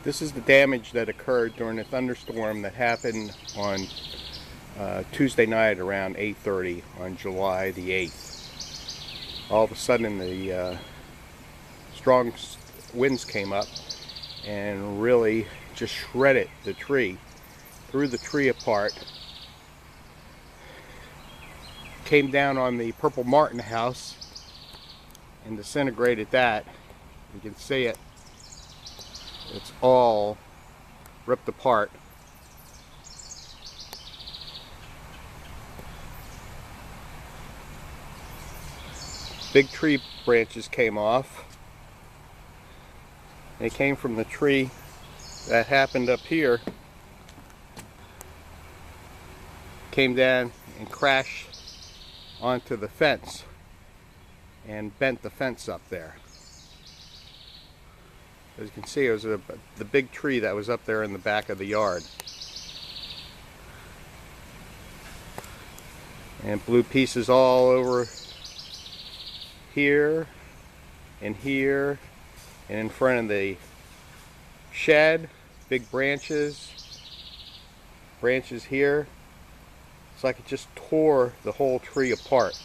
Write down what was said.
This is the damage that occurred during a thunderstorm that happened on Tuesday night around 8:30 on July the 8th. All of a sudden the strong winds came up and really just shredded the tree, threw the tree apart, came down on the Purple Martin house and disintegrated that. You can see it. It's all ripped apart. Big tree branches came off. They came from the tree that happened up here, came down and crashed onto the fence and bent the fence up there. As you can see, it was the big tree that was up there in the back of the yard. And blew pieces all over here and here and in front of the shed. Big branches here. It's like it just tore the whole tree apart.